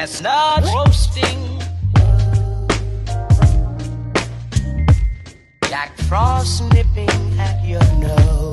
chestnut roasting, Jack Frost nipping at your nose.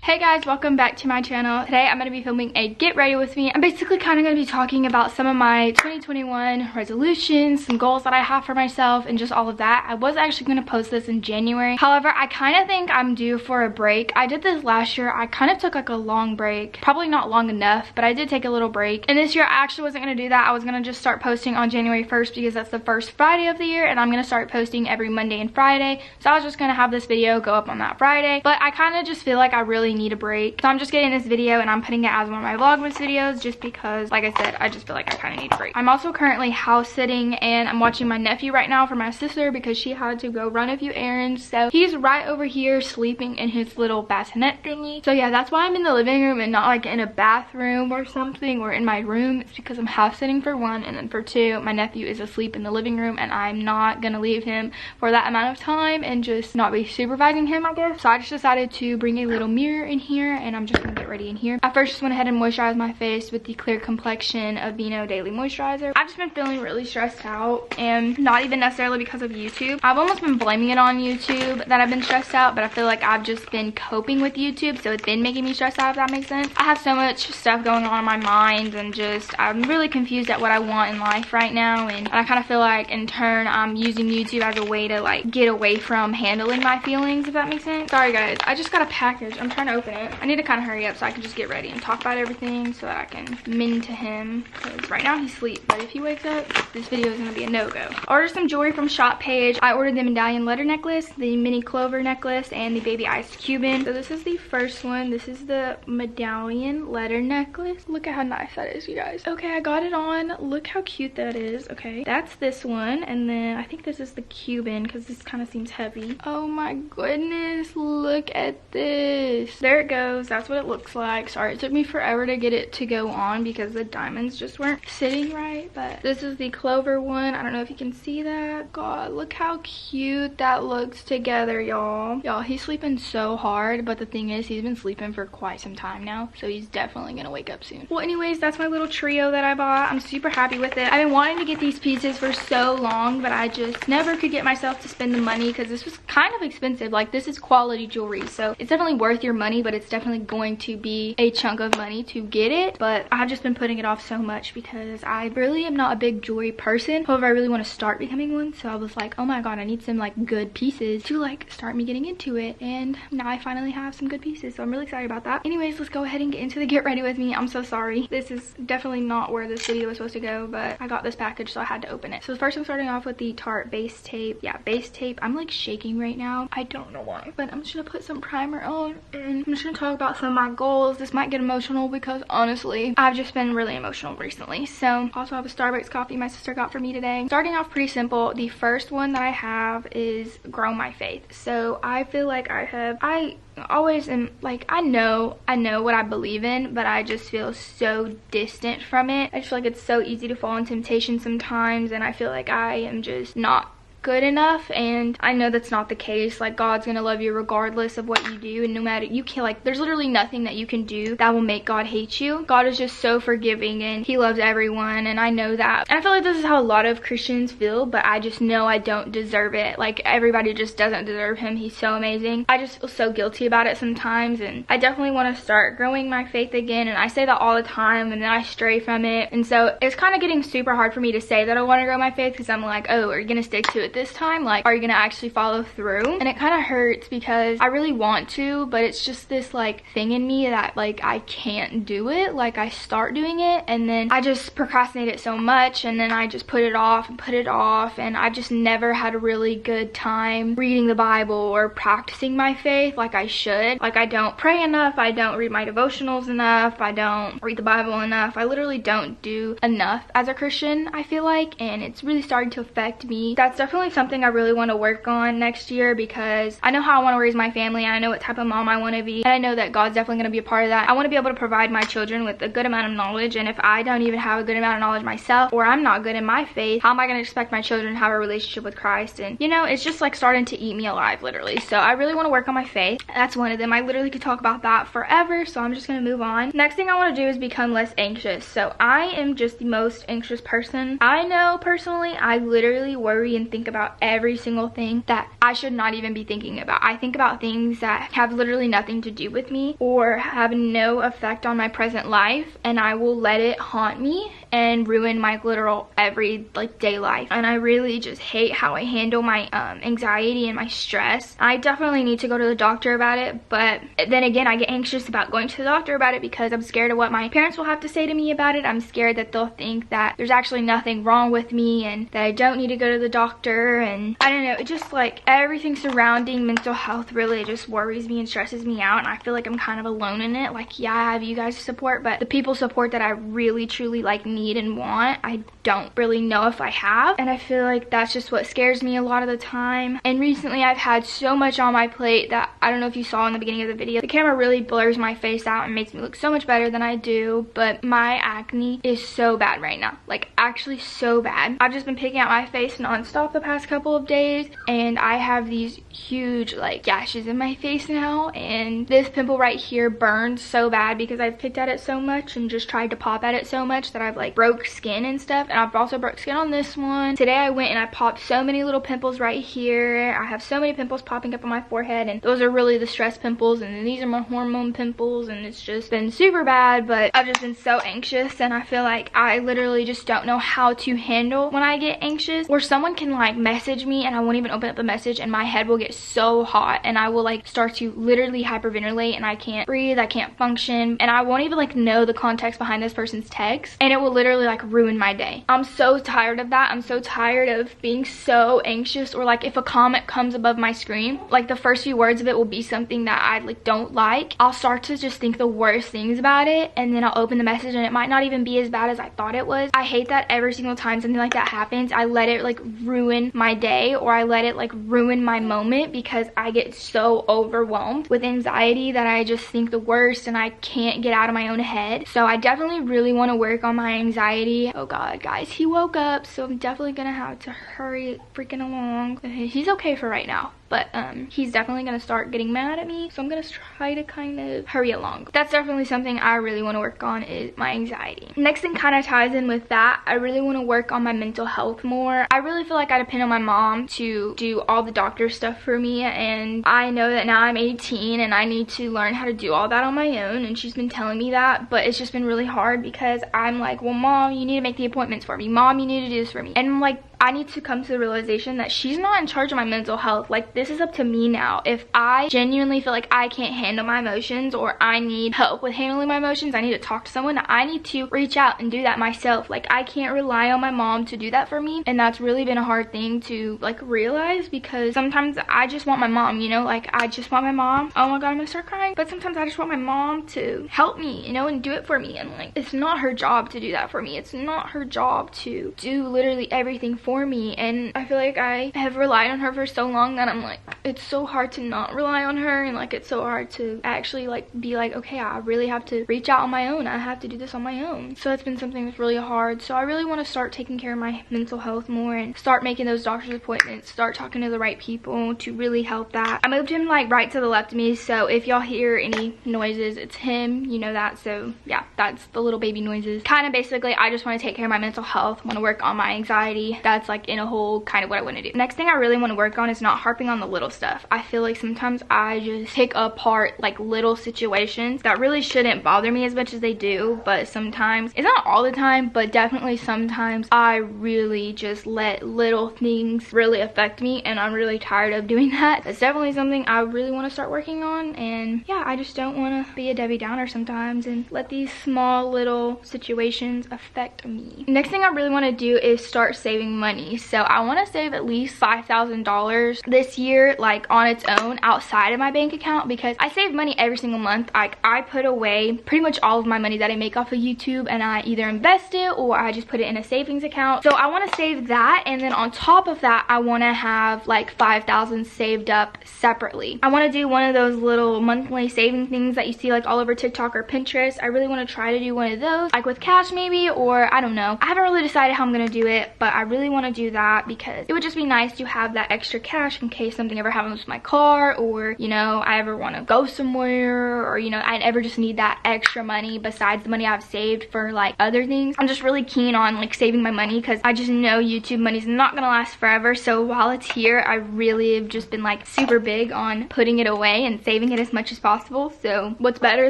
Hey guys, welcome back to my channel. Today I'm going to be filming a get ready with me. I'm basically kind of going to be talking about some of my 2021 resolutions, some goals that I have for myself, and just all of that. I was actually going to post this in January. However, I kind of think I'm due for a break. I did this last year. I kind of took like a long break. Probably not long enough, but I did take a little break. And this year I actually wasn't going to do that. I was going to just start posting on January 1st because that's the first Friday of the year, and I'm going to start posting every Monday and Friday. So I was just going to have this video go up on that Friday. But I kind of just feel like I really need a break. So I'm just getting this video and I'm putting it as one of my Vlogmas videos just because, like I said, I just feel like I kind of need a break. I'm also currently house sitting and I'm watching my nephew right now for my sister because she had to go run a few errands. So he's right over here sleeping in his little bassinet thingy. So yeah, that's why I'm in the living room and not like in a bathroom or something or in my room. It's because I'm house sitting for one, and then for two, my nephew is asleep in the living room and I'm not gonna leave him for that amount of time and just not be supervising him, I guess. So I just decided to bring a little mirror in here and I'm just gonna get ready in here. I first just went ahead and moisturized my face with the Clear Complexion Aveeno Daily Moisturizer. I've just been feeling really stressed out, and not even necessarily because of YouTube. I've almost been blaming it on YouTube that I've been stressed out, but I feel like I've just been coping with YouTube, so it's been making me stressed out, if that makes sense. I have so much stuff going on in my mind, and just I'm really confused at what I want in life right now, and I kind of feel like in turn I'm using YouTube as a way to like get away from handling my feelings, if that makes sense. Sorry guys, I just got a package. I'm trying to open it. I need to kind of hurry up so I can just get ready and talk about everything so that I can mend to him, because right now he's asleep, but if he wakes up, this video is going to be a no-go. I ordered some jewelry from Shop Page. I ordered the medallion letter necklace, the mini clover necklace, and the baby ice Cuban. So this is the first one. This is the medallion letter necklace. Look at how nice that is, you guys. Okay, I got it on. Look how cute that is. Okay, that's this one, and then I think this is the Cuban because this kind of seems heavy. Oh my goodness, look at this. There it goes. That's what it looks like. Sorry, it took me forever to get it to go on because the diamonds just weren't sitting right, but this is the clover one. I don't know if you can see that. God, look how cute that looks together, y'all. Y'all, he's sleeping so hard, but the thing is, he's been sleeping for quite some time now, so he's definitely gonna wake up soon. Well, anyways, that's my little trio that I bought. I'm super happy with it. I've been wanting to get these pieces for so long, but I just never could get myself to spend the money because this was kind of expensive. Like, this is quality jewelry, so it's definitely worth your money, but it's definitely going to be a chunk of money to get it. But I've just been putting it off so much because I really am not a big jewelry person. However, I really want to start becoming one, so I was like, oh my god, I need some like good pieces to like start me getting into it, and now I finally have some good pieces, so I'm really excited about that. Anyways, let's go ahead and get into the get ready with me. I'm so sorry, this is definitely not where this video was supposed to go, but I got this package so I had to open it. So first I'm starting off with the Tarte base tape. Yeah, base tape. I'm like shaking right now, I don't know why, but I'm just gonna put some primer on and I'm just gonna talk about some of my goals. This might get emotional because honestly I've just been really emotional recently. So also I have a Starbucks coffee my sister got for me today. Starting off pretty simple. The first one that I have is grow my faith. So I feel like I always am like, I know what I believe in, but I just feel so distant from it. I just feel like it's so easy to fall in temptation sometimes, and I feel like I am just not good enough, and I know that's not the case. Like, God's gonna love you regardless of what you do, and no matter, you can't, like, there's literally nothing that you can do that will make God hate you. God is just so forgiving and he loves everyone, and I know that. And I feel like this is how a lot of Christians feel, but I just know I don't deserve it. Like, everybody just doesn't deserve him. He's so amazing. I just feel so guilty about it sometimes, and I definitely want to start growing my faith again, and I say that all the time and then I stray from it, and so it's kind of getting super hard for me to say that I want to grow my faith because I'm like, oh, are you gonna stick to it this time? Like, are you gonna actually follow through? And it kind of hurts because I really want to, but it's just this like thing in me that like I can't do it. Like, I start doing it and then I just procrastinate it so much, and then I just put it off and put it off, and I just never had a really good time reading the Bible or practicing my faith like I should. Like, I don't pray enough, I don't read my devotionals enough, I don't read the Bible enough. I literally don't do enough as a Christian, I feel like, and it's really starting to affect me. That's definitely definitely something I really want to work on next year, because I know how I want to raise my family, and I know what type of mom I want to be, and I know that God's definitely going to be a part of that. I want to be able to provide my children with a good amount of knowledge, and if I don't even have a good amount of knowledge myself, or I'm not good in my faith, how am I going to expect my children to have a relationship with Christ? And you know, it's just like starting to eat me alive, literally. So I really want to work on my faith. That's one of them. I literally could talk about that forever, so I'm just going to move on. Next thing I want to do is become less anxious. So I am just the most anxious person I know personally. I literally worry and think about every single thing that I should not even be thinking about. I think about things that have literally nothing to do with me or have no effect on my present life, and I will let it haunt me and ruin my literal every day life. And I really just hate how I handle my anxiety and my stress. I definitely need to go to the doctor about it, but then again, I get anxious about going to the doctor about it because I'm scared of what my parents will have to say to me about it. I'm scared that they'll think that there's actually nothing wrong with me and that I don't need to go to the doctor. And I don't know, it just like everything surrounding mental health really just worries me and stresses me out, and I feel like I'm kind of alone in it. Like, yeah, I have you guys' support, but the people support that I really truly like need and want, I don't really know if I have. And I feel like that's just what scares me a lot of the time. And recently I've had so much on my plate that I don't know if you saw in the beginning of the video, the camera really blurs my face out and makes me look so much better than I do, but my acne is so bad right now, like actually so bad. I've just been picking out my face nonstop the past couple of days, and I have these huge like gashes in my face now, and this pimple right here burns so bad because I've picked at it so much and just tried to pop at it so much that I've like broke skin and stuff. And I've also broke skin on this one. Today I went and I popped so many little pimples right here. I have so many pimples popping up on my forehead, and those are really the stress pimples, and then these are my hormone pimples, and it's just been super bad. But I've just been so anxious, and I feel like I literally just don't know how to handle when I get anxious, or someone can like message me and I won't even open up the message and my head will get so hot and I will like start to literally hyperventilate, and I can't breathe, I can't function, and I won't even like know the context behind this person's text, and it will literally like ruin my day. I'm so tired of that. I'm so tired of being so anxious, or like if a comment comes above my screen, like the first few words of it will be something that I like don't like, I'll start to just think the worst things about it, and then I'll open the message and it might not even be as bad as I thought it was. I hate that every single time something like that happens, I let it like ruin my day, or I let it like ruin my moment, because I get so overwhelmed with anxiety that I just think the worst and I can't get out of my own head. So I definitely really want to work on my anxiety. Oh god, guys, he woke up, so I'm definitely gonna have to hurry freaking along. He's okay for right now, but he's definitely gonna start getting mad at me, so I'm gonna try to kind of hurry along. That's definitely something I really want to work on, is my anxiety. Next thing kind of ties in with that. I really want to work on my mental health more. I really feel like I depend on my mom to do all the doctor stuff for me, and I know that now I'm 18 and I need to learn how to do all that on my own, and she's been telling me that, but it's just been really hard because I'm like, well, mom, you need to make the appointments for me. Mom, you need to do this for me. And I'm like, I need to come to the realization that she's not in charge of my mental health. Like, this is up to me now. If I genuinely feel like I can't handle my emotions, or I need help with handling my emotions, I need to talk to someone. I need to reach out and do that myself. Like, I can't rely on my mom to do that for me. And that's really been a hard thing to like realize, because sometimes I just want my mom, you know, like I just want my mom. Oh my god, I'm gonna start crying. But sometimes I just want my mom to help me, you know, and do it for me. And like, it's not her job to do that for me. It's not her job to do literally everything for me. And I feel like I have relied on her for so long that I'm like, it's so hard to not rely on her, and like it's so hard to actually like be like, okay, I really have to reach out on my own. I have to do this on my own. So it's been something that's really hard. So I really want to start taking care of my mental health more and start making those doctor's appointments, start talking to the right people to really help that. I moved him like right to the left of me, so if y'all hear any noises, it's him, you know that. So yeah, that's the little baby noises. Kind of basically, I just want to take care of my mental health, want to work on my anxiety. That's like in a whole kind of what I want to do. Next thing I really want to work on is not harping on the little stuff. I feel like sometimes I just pick apart like little situations that really shouldn't bother me as much as they do, but sometimes, it's not all the time, but definitely sometimes I really just let little things really affect me, and I'm really tired of doing that. That's definitely something I really want to start working on. And yeah, I just don't want to be a Debbie Downer sometimes and let these small little situations affect me. Next thing I really want to do is start saving money. So I want to save at least $5,000 this year year, like on its own outside of my bank account, because I save money every single month. Like I put away pretty much all of my money that I make off of YouTube, and I either invest it or I just put it in a savings account. So I want to save that, and then on top of that I want to have like 5,000 saved up separately. I want to do one of those little monthly saving things that you see like all over TikTok or Pinterest. I really want to try to do one of those, like with cash maybe, or I don't know. I haven't really decided how I'm going to do it, but I really want to do that because it would just be nice to have that extra cash in case something ever happens with my car, or you know, I ever want to go somewhere, or you know, I ever just need that extra money besides the money I've saved for like other things. I'm just really keen on like saving my money because I just know YouTube money's not gonna last forever. So while it's here, I really have just been like super big on putting it away and saving it as much as possible. So what's better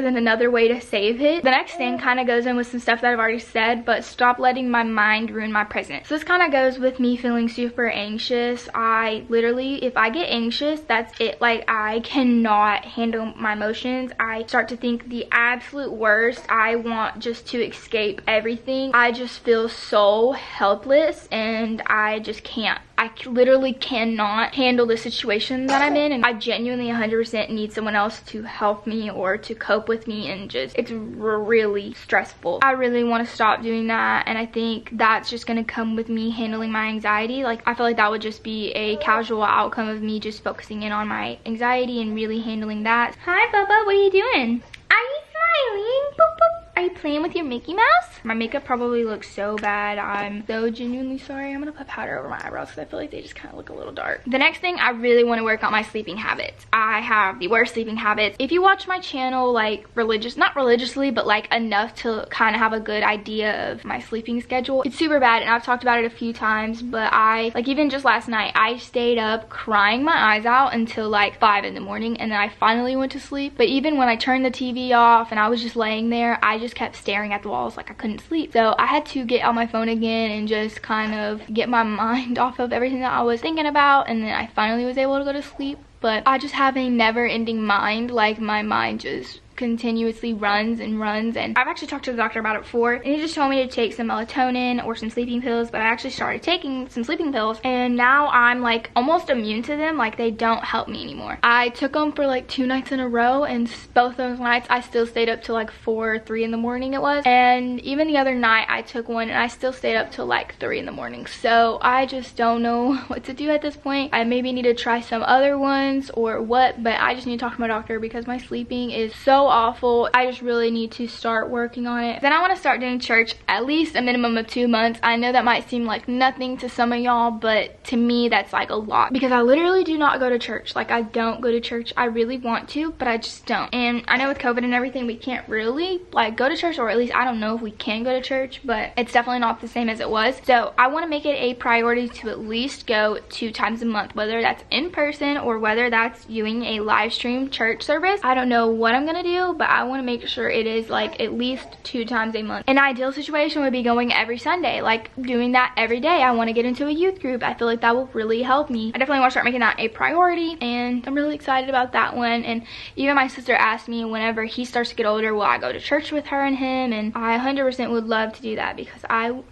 than another way to save it? The next thing kind of goes in with some stuff that I've already said, but stop letting my mind ruin my present. So this kind of goes with me feeling super anxious. I literally, if I get anxious, that's it. Like I cannot handle my emotions. I start to think the absolute worst. I want just to escape everything. I just feel so helpless, and I just can't. I literally cannot handle the situation that I'm in, and I genuinely 100% need someone else to help me or to cope with me, and just it's really stressful. I really want to stop doing that, and I think that's just gonna come with me handling my anxiety. Like I feel like that would just be a casual outcome of me just focusing in on my anxiety and really handling that. Hi Bubba, what are you doing? Are you smiling? Boop, boop. Are you playing with your Mickey Mouse? My makeup probably looks so bad. I'm so genuinely sorry. I'm gonna put powder over my eyebrows because I feel like they just kind of look a little dark. The next thing, I really want to work on my sleeping habits. I have the worst sleeping habits. If you watch my channel like not religiously, but like enough to kind of have a good idea of my sleeping schedule, it's super bad, and I've talked about it a few times, but I, like even just last night, I stayed up crying my eyes out until like 5 in the morning, and then I finally went to sleep. But even when I turned the TV off and I was just laying there, I just kept staring at the walls like I couldn't sleep. So I had to get on my phone again and just kind of get my mind off of everything that I was thinking about, and then I finally was able to go to sleep. But I just have a never-ending mind. Like my mind just continuously runs and runs, and I've actually talked to the doctor about it before, and he just told me to take some melatonin or some sleeping pills. But I actually started taking some sleeping pills, and now I'm like almost immune to them. Like they don't help me anymore. I took them for like 2 nights in a row, and both those nights I still stayed up till like 4 or 3 in the morning it was. And even the other night I took one and I still stayed up till like 3 in the morning. So I just don't know what to do at this point. I maybe need to try some other ones or what, but I just need to talk to my doctor because my sleeping is so awful. I just really need to start working on it. Then I want to start doing church at least a minimum of 2 months. I know that might seem like nothing to some of y'all, but to me that's like a lot, because I literally do not go to church. Like I don't go to church. I really want to, but I just don't. And I know with COVID and everything, we can't really like go to church, or at least I don't know if we can go to church, but it's definitely not the same as it was. So I want to make it a priority to at least go 2 times a month, whether that's in person or whether that's doing a live stream church service. I don't know what I'm gonna do, but I want to make sure it is like at least 2 times a month. An ideal situation would be going every Sunday, like doing that every day. I want to get into a youth group. I feel like that will really help me. I definitely want to start making that a priority, and I'm really excited about that one. And even my sister asked me whenever he starts to get older, will I go to church with her and him, and I 100% would love to do that, because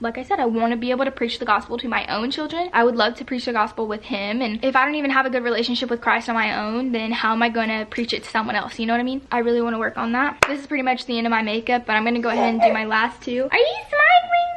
like I said, I want to be able to preach the gospel to my own children. I would love to preach the gospel with him, and if I don't even have a good relationship with Christ on my own, then how am I going to preach it to someone else? You know what I mean? I really want to work on that. This is pretty much the end of my makeup, but I'm going to go ahead and do my last 2. Are you smiling?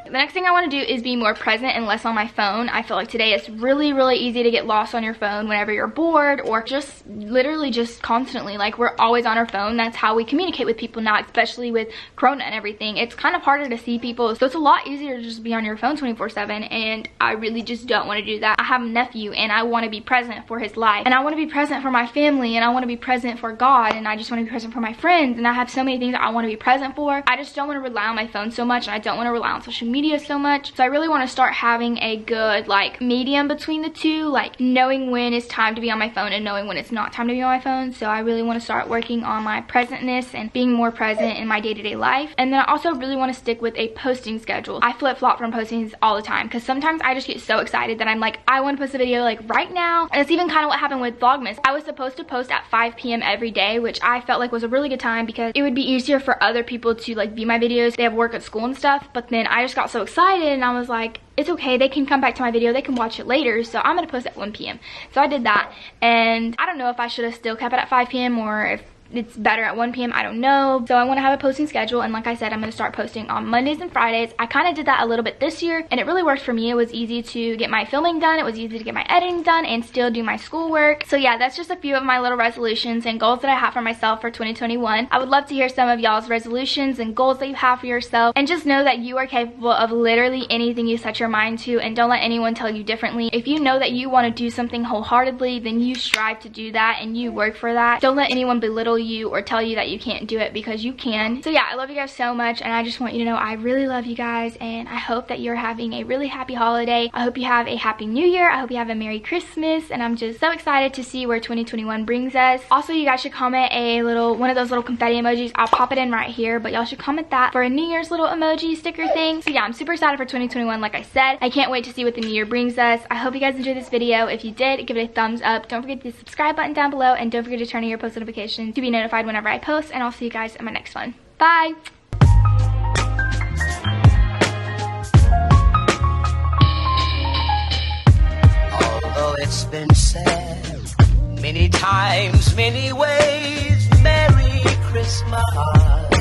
The next thing I want to do is be more present and less on my phone. I feel like today it's really easy to get lost on your phone whenever you're bored, or just literally just constantly. Like we're always on our phone. That's how we communicate with people now, especially with Corona and everything. It's kind of harder to see people, so it's a lot easier to just be on your phone 24/7, and I really just don't want to do that. I have a nephew, and I want to be present for his life, and I want to be present for my family, and I want to be present for God, and I just want to be present for my friends, and I have so many things that I want to be present for. I just don't want to rely on my phone so much, and I don't want to rely on social media so much. So I really want to start having a good like medium between the two, like knowing when it's time to be on my phone and knowing when it's not time to be on my phone. So I really want to start working on my presentness and being more present in my day-to-day life. And then I also really want to stick with a posting schedule. I flip-flop from postings all the time, because sometimes I just get so excited that I'm like, I want to post a video like right now. And it's even kind of what happened with Vlogmas. I was supposed to post at 5 p.m. every day, which I felt like was a really good time because it would be easier for other people to like view my videos. They have work at school and stuff. But then I just got got so excited and I was like, it's okay, they can come back to my video, they can watch it later, so I'm gonna post at 1 p.m. So I did that, and I don't know if I should have still kept it at 5 p.m. or if it's better at 1 p.m. I don't know. So I want to have a posting schedule, and like I said, I'm going to start posting on Mondays and Fridays. I kind of did that a little bit this year, and it really worked for me. It was easy to get my filming done, it was easy to get my editing done, and still do my schoolwork. So yeah, that's just a few of my little resolutions and goals that I have for myself for 2021. I would love to hear some of y'all's resolutions and goals that you have for yourself, and just know that you are capable of literally anything you set your mind to, and don't let anyone tell you differently. If you know that you want to do something wholeheartedly, then you strive to do that and you work for that. Don't let anyone belittle you or tell you that you can't do it, because you can. So yeah, I love you guys so much, and I just want you to know I really love you guys, and I hope that you're having a really happy holiday. I hope you have a happy new year. I hope you have a Merry Christmas, and I'm just so excited to see where 2021 brings us. Also, you guys should comment one of those little confetti emojis. I'll pop it in right here, but y'all should comment that for a New Year's little emoji sticker thing. So yeah, I'm super excited for 2021. Like I said, I can't wait to see what the new year brings us. I hope you guys enjoyed this video. If you did, give it a thumbs up. Don't forget the subscribe button down below, and don't forget to turn on your post notifications to be notified whenever I post, and I'll see you guys in my next one. Bye! Although it's been said many times, many ways, Merry Christmas.